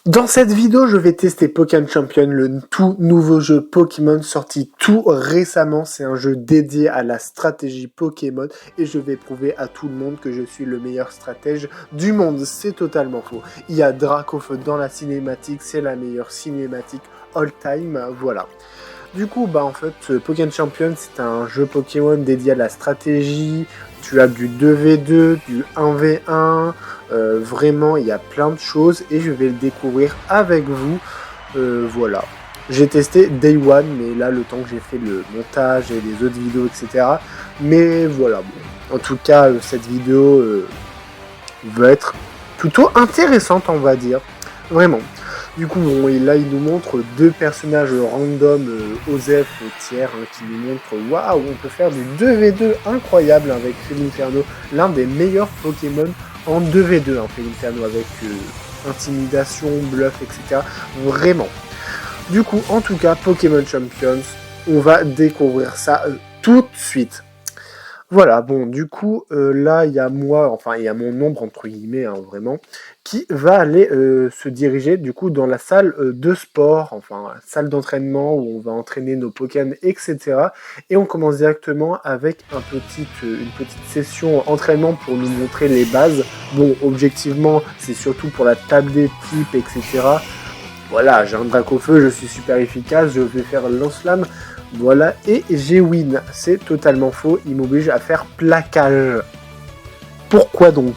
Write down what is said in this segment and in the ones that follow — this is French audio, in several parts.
Dans cette vidéo, je vais tester Pokémon Champion, le tout nouveau jeu Pokémon sorti tout récemment. C'est un jeu dédié à la stratégie Pokémon et je vais prouver à tout le monde que je suis le meilleur stratège du monde. C'est totalement faux. Il y a Dracofeu dans la cinématique, c'est la meilleure cinématique all time, voilà. Du coup, en fait, Pokémon Champion, c'est un jeu Pokémon dédié à la stratégie. Tu as du 2v2, du 1v1. Vraiment, il y a plein de choses et je vais le découvrir avec vous. Voilà. J'ai testé Day One, mais là, le temps que j'ai fait le montage et les autres vidéos, etc. Mais voilà, bon. En tout cas, cette vidéo va être plutôt intéressante, on va dire. Vraiment. Du coup, bon, et là, il nous montre deux personnages random, Osef et Thiers, qui nous montrent waouh, on peut faire du 2v2 incroyable avec Felinferno, l'un des meilleurs Pokémon en 2v2, Felinferno, avec intimidation, bluff, etc. Vraiment. Du coup, en tout cas, Pokémon Champions, on va découvrir ça tout de suite. Voilà, bon, du coup, là, il y a moi, enfin, il y a mon ombre, entre guillemets, vraiment, qui va aller se diriger, du coup, dans la salle de sport, enfin, salle d'entraînement, où on va entraîner nos Pokémon, etc. Et on commence directement avec une petite session entraînement pour nous montrer les bases. Bon, objectivement, c'est surtout pour la table des types, etc. Voilà, j'ai un Dracofeu, je suis super efficace, je vais faire lance-flamme. Voilà, et j'ai win. C'est totalement faux, il m'oblige à faire plaquage. Pourquoi donc?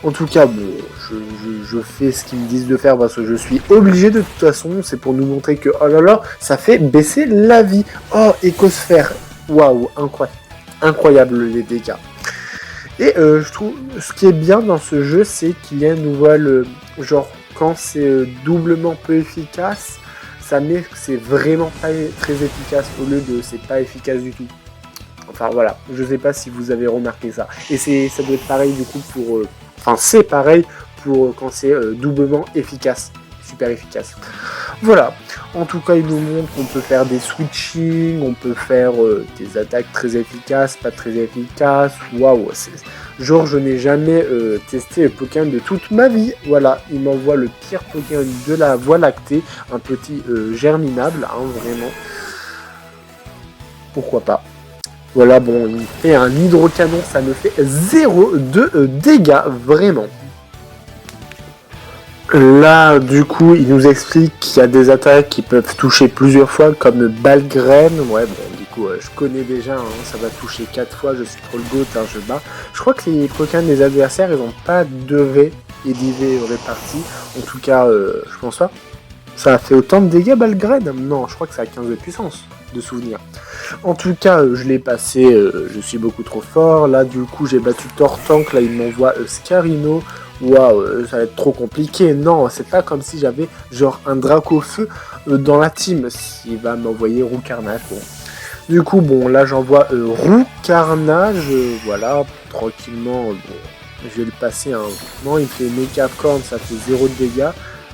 En tout cas, bon, je fais ce qu'ils me disent de faire parce que je suis obligé de toute façon. C'est pour nous montrer que, oh là là, ça fait baisser la vie. Oh, écosphère. Waouh, incroyable les dégâts. Et je trouve, ce qui est bien dans ce jeu, c'est qu'il y a une nouvelle, genre, quand c'est doublement peu efficace, ça met que c'est vraiment pas très efficace au lieu de c'est pas efficace du tout. Enfin voilà, je sais pas si vous avez remarqué ça. Et ça doit être pareil du coup pour... c'est pareil pour quand c'est doublement efficace. Super efficace. Voilà. En tout cas, il nous montre qu'on peut faire des switching, on peut faire des attaques très efficaces, pas très efficaces. Waouh, genre je n'ai jamais testé Pokémon de toute ma vie. Voilà, il m'envoie le pire Pokémon de la Voie lactée, un petit germinable, vraiment. Pourquoi pas. Voilà, bon, il fait un hydrocanon, ça me fait 0 de dégâts, vraiment. Là, du coup, il nous explique qu'il y a des attaques qui peuvent toucher plusieurs fois, comme Balgraine. Ouais, bon, du coup, je connais déjà, ça va toucher 4 fois, je suis trop le GOAT, je bats. Je crois que les Pokémon des adversaires, ils n'ont pas 2V et 10V répartis. En tout cas, je pense pas. Ça a fait autant de dégâts, Balgraine? Non, je crois que ça a 15 de puissance, de souvenir. En tout cas, je l'ai passé, je suis beaucoup trop fort. Là, du coup, j'ai battu Tortank, là, il m'envoie Scarino. Waouh, ça va être trop compliqué. Non, c'est pas comme si j'avais genre un Dracofeu dans la team. Il va m'envoyer Roucarnage. Bon. Du coup, bon, là j'envoie Roucarnage. Voilà, tranquillement. Bon, je vais le passer. Non, il fait Mecha Corn, ça fait 0 de dégâts.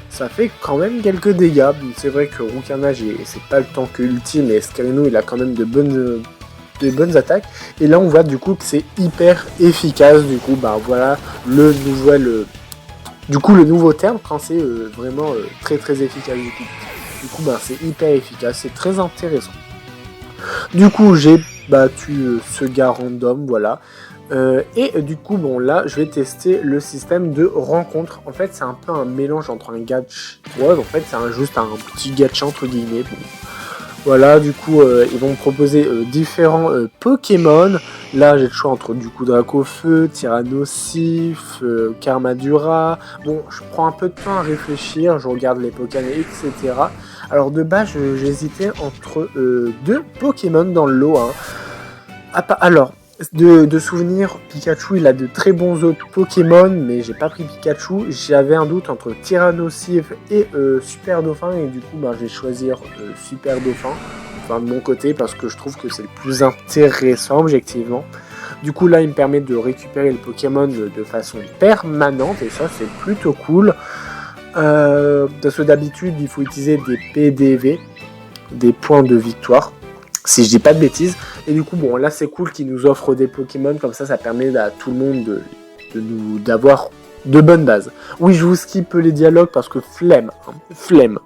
Ça fait quand même quelques dégâts. C'est vrai que Roucarnage, c'est pas le temps que Ultime, mais Scarino, il a quand même de bonnes attaques. Et là on voit du coup que c'est hyper efficace. Du coup voilà le nouveau terme quand c'est vraiment très très efficace. Du coup c'est hyper efficace, c'est très intéressant. Du coup j'ai battu ce gars random, voilà. Et du coup là je vais tester le système de rencontre. En fait c'est un peu un mélange entre un gacha, en fait c'est juste un petit gacha entre guillemets. Voilà, du coup, ils vont me proposer différents Pokémon. Là, j'ai le choix entre du coup Dracofeu, Tyrannosif, Karmadura. Bon, je prends un peu de temps à réfléchir, je regarde les Pokémon, etc. Alors de base, j'hésitais entre deux Pokémon dans le lot. Alors, de souvenir, Pikachu, il a de très bons autres Pokémon, mais j'ai pas pris Pikachu. J'avais un doute entre Tyrannosif et Super Dauphin, et du coup, je vais choisir Super Dauphin, enfin de mon côté, parce que je trouve que c'est le plus intéressant, objectivement. Du coup, là, il me permet de récupérer le Pokémon de façon permanente, et ça, c'est plutôt cool. Parce que d'habitude, il faut utiliser des PDV, des points de victoire, si je dis pas de bêtises. Et du coup, là c'est cool qu'ils nous offrent des Pokémon, comme ça permet à tout le monde d'avoir de bonnes bases. Oui, je vous skip les dialogues parce que flemme, hein, flemme.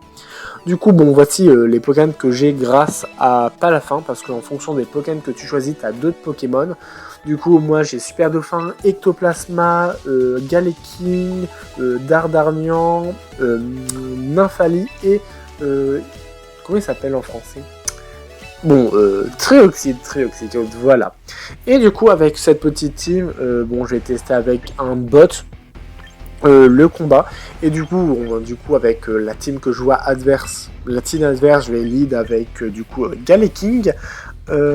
Du coup, bon, voici les Pokémon que j'ai grâce à pas la fin, parce qu'en fonction des Pokémon que tu choisis, tu as d'autres Pokémon. Du coup, moi j'ai Super Dauphin, Ectoplasma, Galeking, Dardarnian, Nymphali et... comment il s'appelle en français? Bon, Trioxide, voilà. Et du coup, avec cette petite team, bon, je vais tester avec un bot, le combat. Et du coup, avec la team que je vois adverse, la team adverse, je vais lead avec du coup Galeking.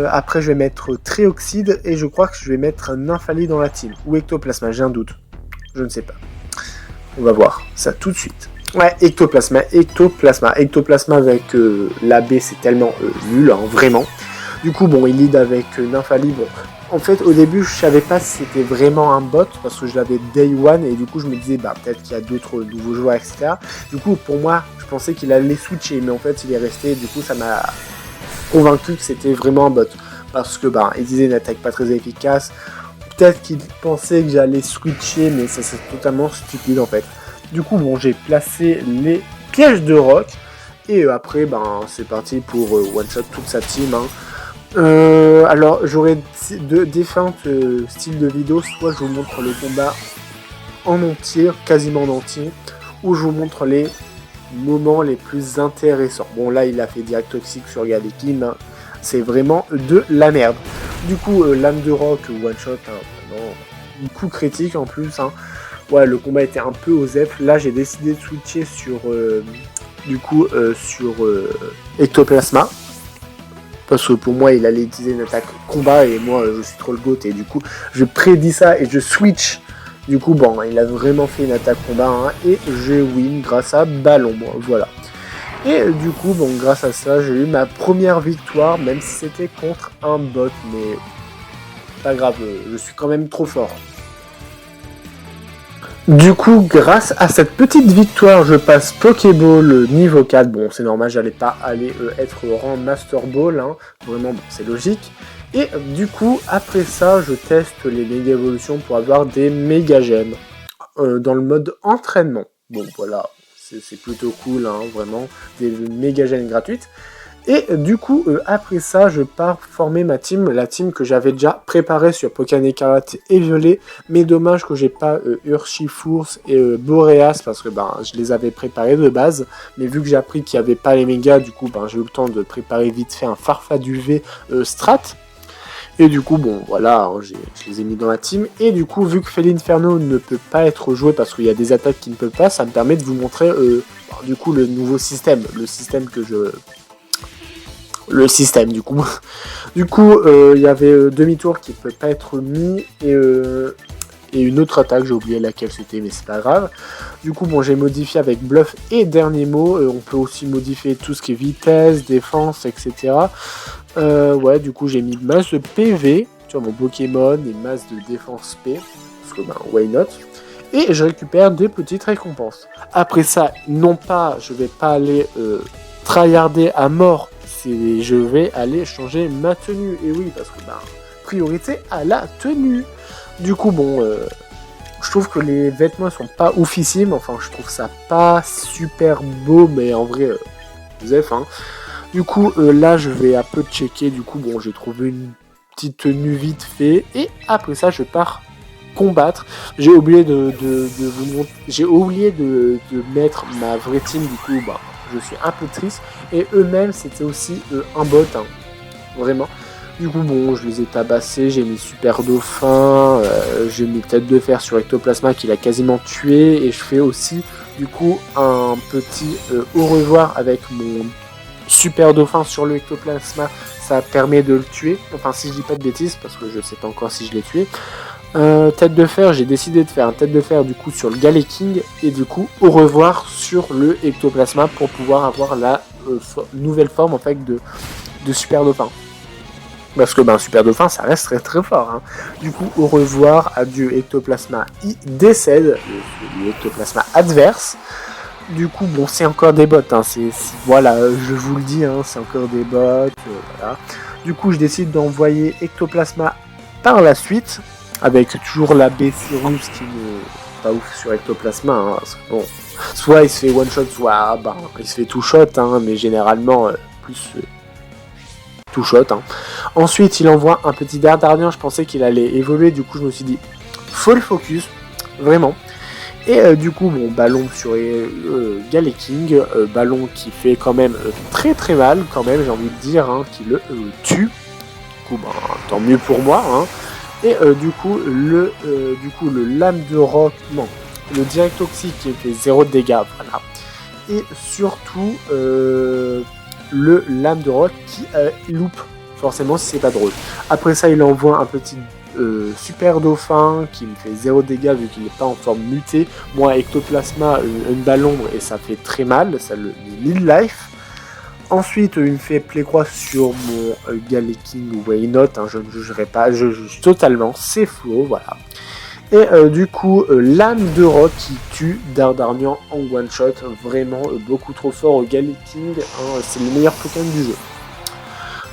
Après, je vais mettre Trioxide et je crois que je vais mettre un Nymphali dans la team. Ou Ectoplasma, j'ai un doute. Je ne sais pas. On va voir ça tout de suite. Ouais, Ectoplasma avec l'AB, c'est tellement nul, hein, vraiment. Du coup, bon, il lead avec Nymphali. Bon, en fait, au début, je savais pas si c'était vraiment un bot parce que je l'avais day one et du coup, je me disais, bah, peut-être qu'il y a d'autres nouveaux joueurs, etc. Du coup, pour moi, je pensais qu'il allait switcher, mais en fait, il est resté. Du coup, ça m'a convaincu que c'était vraiment un bot parce que, bah, il disait une attaque pas très efficace. Peut-être qu'il pensait que j'allais switcher, mais ça c'est totalement stupide en fait. Du coup, bon, j'ai placé les pièges de rock. Et après, ben, c'est parti pour one-shot toute sa team. Hein. Alors, j'aurai différents styles de vidéos. Soit je vous montre le combat en entier, quasiment en entier. Ou je vous montre les moments les plus intéressants. Bon, là, il a fait direct toxique sur Galekin. Hein. C'est vraiment de la merde. Du coup, lame de rock, one-shot, hein, vraiment, un coup critique en plus. Hein. Ouais, le combat était un peu osef. Là, j'ai décidé de switcher sur, Ectoplasma. Parce que pour moi, il allait utiliser une attaque combat et moi, je suis trop le GOAT. Et du coup, je prédis ça et je switch. Du coup, bon, il a vraiment fait une attaque combat. Hein, et je win grâce à Ballon. Voilà. Et du coup, bon, grâce à ça, j'ai eu ma première victoire, même si c'était contre un bot. Mais pas grave, je suis quand même trop fort. Du coup, grâce à cette petite victoire, je passe Pokéball niveau 4. Bon, c'est normal, j'allais pas aller être rang Master Ball, hein. Vraiment, bon, c'est logique. Et du coup, après ça, je teste les méga évolutions pour avoir des méga gemmes dans le mode entraînement. Bon, voilà, c'est plutôt cool, hein, vraiment, des méga gemmes gratuites. Et du coup, après ça, je pars former ma team, la team que j'avais déjà préparée sur Pokémon Écarlate et Violet. Mais dommage que j'ai pas Urshifours et Boreas parce que ben, je les avais préparés de base. Mais vu que j'ai appris qu'il n'y avait pas les mégas, du coup, ben, j'ai eu le temps de préparer vite fait un Farfaduvé Strat. Et du coup, bon, voilà, hein, je les ai mis dans la team. Et du coup, vu que Felinferno ne peut pas être joué parce qu'il y a des attaques qui ne peuvent pas, ça me permet de vous montrer, du coup, le nouveau système. Le système que je... Le système, du coup. Du coup, il y avait demi-tour qui ne peut pas être mis et une autre attaque, j'ai oublié laquelle c'était, mais c'est pas grave. Du coup, bon, j'ai modifié avec bluff et dernier mot. On peut aussi modifier tout ce qui est vitesse, défense, etc. Ouais, du coup, j'ai mis masse de PV sur mon Pokémon et masse de défense P. Parce que, ben, why not? Et je récupère des petites récompenses. Après ça, non pas, je vais pas aller tryharder à mort. Je vais aller changer ma tenue. Et oui, parce que, ben, priorité à la tenue. Du coup, bon, je trouve que les vêtements sont pas oufissimes. Enfin, je trouve ça pas super beau, mais en vrai, zef, hein. Du coup, là, je vais un peu checker. Du coup, bon, j'ai trouvé une petite tenue vite fait. Et après ça, je pars combattre. J'ai oublié j'ai oublié de mettre ma vraie team. Du coup, bah, je suis un peu triste. Et eux-mêmes, c'était aussi un bot, hein, vraiment. Du coup, bon, je les ai tabassés. J'ai mis Super Dauphin. J'ai mis Tête de Fer sur Ectoplasma qui l'a quasiment tué. Et je fais aussi, du coup, un petit au revoir avec mon Super Dauphin sur le Ectoplasma. Ça permet de le tuer. Enfin, si je dis pas de bêtises, parce que je sais pas encore si je l'ai tué. Tête de Fer, j'ai décidé de faire un Tête de Fer du coup sur le Galeking et du coup au revoir sur le Ectoplasma pour pouvoir avoir la nouvelle forme en fait de Super Dauphin. Parce que ben Super Dauphin ça reste très très fort. Hein. Du coup au revoir, adieu Ectoplasma, il décède, le Ectoplasma adverse. Du coup bon c'est encore des bots, hein. Voilà, je vous le dis, hein, c'est encore des bots. Voilà. Du coup je décide d'envoyer Ectoplasma par la suite. Avec toujours la B Cyrus pas ouf sur Ectoplasma, hein, parce que bon, soit il se fait one shot, soit il se fait two shot, hein, mais généralement plus two shot. Hein. Ensuite, il envoie un petit Dardardien, je pensais qu'il allait évoluer, du coup je me suis dit, faut le focus, vraiment. Et du coup, bon, ballon sur Galeking, ballon qui fait quand même très très mal, quand même, j'ai envie de dire, hein, qui le tue. Du coup, tant mieux pour moi. Hein. Et du coup, le lame de roc, non, le direct toxique qui fait 0 de dégâts, voilà. Et surtout, le lame de roc qui loupe, forcément, si c'est pas drôle. Après ça, il envoie un petit super dauphin qui me fait 0 dégâts vu qu'il n'est pas en forme mutée. Moi, Ectoplasma, une balle l'ombre et ça fait très mal, ça le mid life. Ensuite, il me fait Playcroix sur mon Galeking ou Waynot, hein, je ne jugerai pas, je juge totalement, c'est flow, voilà. Et du coup, lame de roc qui tue Dardarnian en one shot, vraiment beaucoup trop fort au Galeking, hein, c'est le meilleur Pokémon du jeu.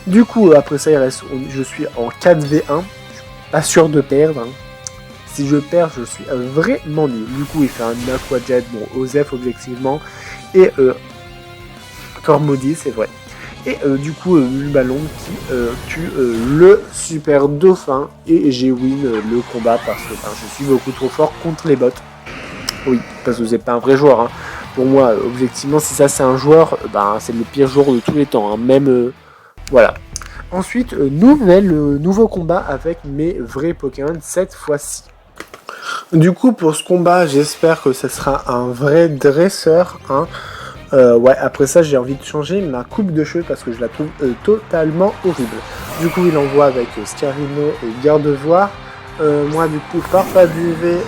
Du coup, après ça, je suis en 4v1. Pas sûr de perdre. Hein. Si je perds, je suis vraiment nul. Du coup, il fait un Aqua Jet, bon, Osef objectivement, et Corps Maudit, c'est vrai. Et du coup, le ballon qui tue le Super Dauphin, et j'ai win le combat parce que je suis beaucoup trop fort contre les bots. Oui, parce que vous n'êtes pas un vrai joueur. Hein. Pour moi, objectivement, si ça c'est un joueur, c'est le pire joueur de tous les temps. Hein. Même, voilà. Ensuite, nouveau combat avec mes vrais Pokémon cette fois-ci. Du coup, pour ce combat, j'espère que ce sera un vrai dresseur. Hein. Ouais, après ça, j'ai envie de changer ma coupe de cheveux parce que je la trouve totalement horrible. Du coup, il envoie avec Scarino et Gardevoir. Moi, du coup, Farfaduvé,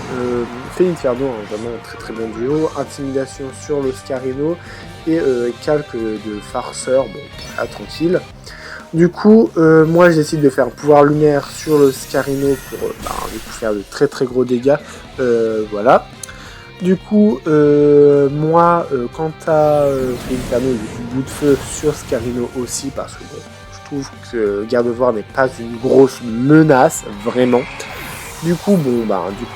fait Inferno, hein, vraiment très très bon duo. Intimidation sur le Scarino et calque de farceur, bon, là, tranquille. Du coup, moi je décide de faire pouvoir lunaire sur le Scarino pour du coup, faire de très très gros dégâts. Voilà. Du coup, moi, quant à Inferno, du coup, bout de feu sur Scarino aussi, parce que bon, je trouve que Gardevoir n'est pas une grosse menace, vraiment. Du coup,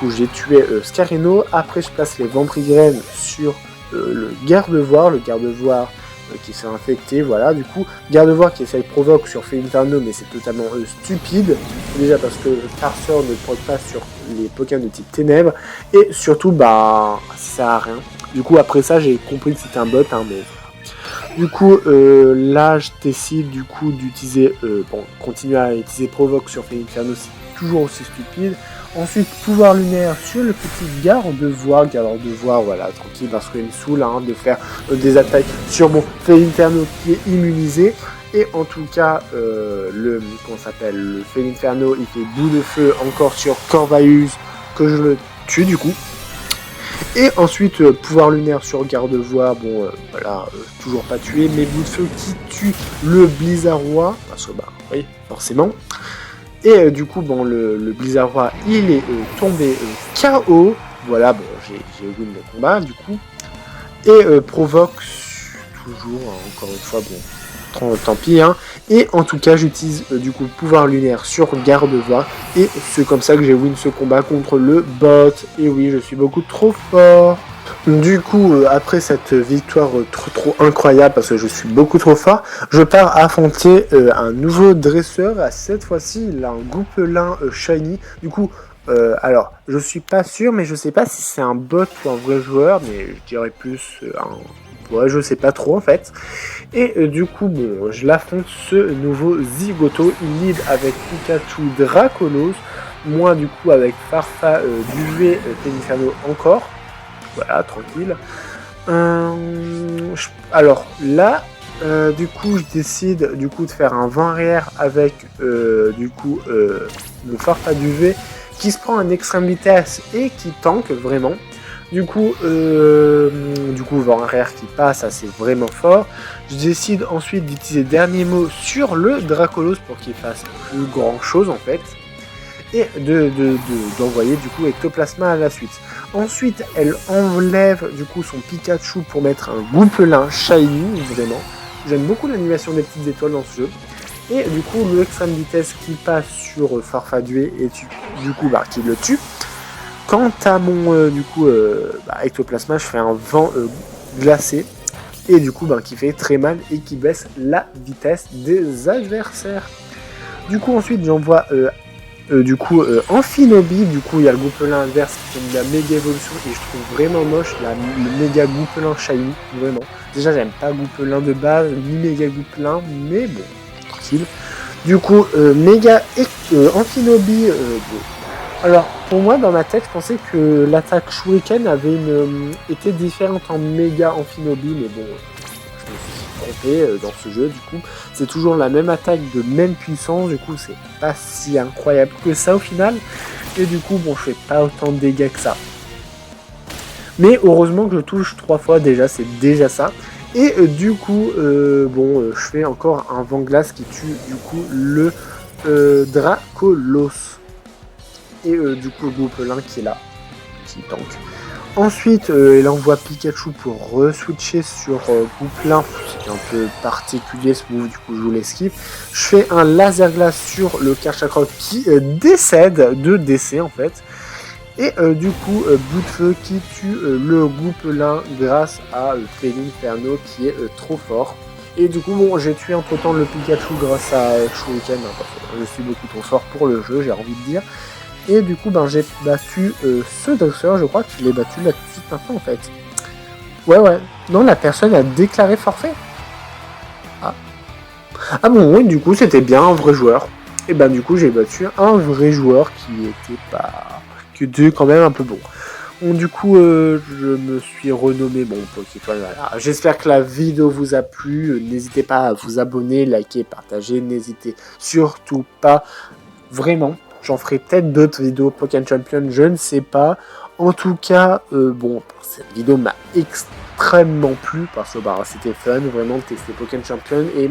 j'ai tué Scarino. Après, je place les Vamprigraines sur le Gardevoir. Le Gardevoir qui s'est infecté, voilà, du coup, Gardevoir qui essaye provoque sur Inferno, mais c'est totalement stupide, déjà parce que Farceur ne provoque pas sur les Pokémon de type Ténèbres, et surtout, ça sert à rien. Du coup, après ça, j'ai compris que c'était un bot, hein, mais... Du coup, là, je décide, du coup, d'utiliser, continuer à utiliser provoque sur Inferno, c'est toujours aussi stupide. Ensuite, pouvoir lunaire sur le petit Gardevoir, voilà, tranquille, parce qu'il me saoule de faire des attaques sur mon Inferno qui est immunisé. Et en tout cas, le Inferno, il fait bout de feu encore sur Corvaeus, que je le tue du coup. Et ensuite, pouvoir lunaire sur Gardevoir, voilà, toujours pas tué, mais bout de feu qui tue le Blizzardroid, parce que oui, forcément. Et du coup, le Blizzardroid, il est tombé KO. Voilà, j'ai win le combat, du coup. Et provoque, toujours, encore une fois, tant pis. Hein. Et en tout cas, j'utilise du coup pouvoir lunaire sur Gardevoir. Et c'est comme ça que j'ai win ce combat contre le bot. Et oui, je suis beaucoup trop fort. Du coup, après cette victoire trop incroyable, parce que je suis beaucoup trop fort, je pars affronter un nouveau dresseur. Cette fois-ci, il a un Goupelin shiny. Du coup, alors, je suis pas sûr, mais je sais pas si c'est un bot ou un vrai joueur, mais je dirais plus ouais, je sais pas trop en fait. Et du coup, je l'affronte ce nouveau Zigoto. Il lead avec Pikachu Dracolos. Moi, du coup, avec Farfa, Duvet, Inferno encore. Voilà, tranquille. Alors là, du coup, je décide de faire un vent arrière avec le Farfa Duvet qui se prend un extrême vitesse et qui tank vraiment. Du coup, vent arrière qui passe, ça c'est vraiment fort. Je décide ensuite d'utiliser dernier mot sur le Dracolos pour qu'il fasse plus grand chose en fait. Et d'envoyer du coup Ectoplasma à la suite. Ensuite, elle enlève du coup son Pikachu pour mettre un Goupelin shiny, vraiment. J'aime beaucoup l'animation des petites étoiles dans ce jeu. Et du coup, le extrême vitesse qui passe sur Farfaduet et du coup, qui le tue. quant à mon ectoplasma, je fais un vent glacé et du coup qui fait très mal et qui baisse la vitesse des adversaires. Du coup ensuite j'envoie Amphinobi, du coup il y a le Goupelin inverse qui fait de la méga évolution et je trouve vraiment moche le méga Goupelin shiny, vraiment. Déjà j'aime pas Goupelin de base, ni méga Goupelin, mais bon, tranquille. Du coup Amphinobi, alors pour moi dans ma tête je pensais que l'attaque Shuriken avait était différente en méga Amphinobi, mais bon, je me suis trompé dans ce jeu, du coup c'est toujours la même attaque de même puissance, du coup c'est pas si incroyable que ça au final, et du coup bon je fais pas autant de dégâts que ça. Mais heureusement que je touche 3 fois déjà, c'est déjà ça. Et du coup je fais encore un vent glace qui tue du coup le Dracolos. Et du coup le Goupelin qui est là, qui tank. Ensuite, il envoie Pikachu pour re-switcher sur Goupelin. C'était un peu particulier ce move, du coup je vous l'esquive. Je fais un laser glace sur le Kerchakra qui décède de décès en fait. Et du coup, bout de feu qui tue le Goupelin grâce à Félinferno qui est trop fort. Et du coup, bon, j'ai tué entre temps le Pikachu grâce à Shuriken, hein, parce que je suis beaucoup trop fort pour le jeu, j'ai envie de dire. Et du coup, j'ai battu ce Doxer, je crois qu'il est battu là tout de suite maintenant en fait. Ouais. Non, la personne a déclaré forfait. Ah bon, oui, du coup, c'était bien un vrai joueur. Et du coup, j'ai battu un vrai joueur qui était quand même un peu bon. Bon, du coup, je me suis renommé mon Pokémon. Voilà. J'espère que la vidéo vous a plu. N'hésitez pas à vous abonner, liker, partager. N'hésitez surtout pas. Vraiment, j'en ferai peut-être d'autres vidéos Pokémon Champion, je ne sais pas. En tout cas, cette vidéo m'a extrêmement plu parce que c'était fun, vraiment de tester Pokémon Champion et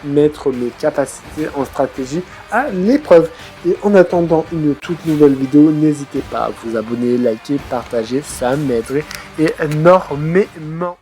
mettre mes capacités en stratégie à l'épreuve. Et en attendant une toute nouvelle vidéo, n'hésitez pas à vous abonner, liker, partager, ça m'aiderait énormément.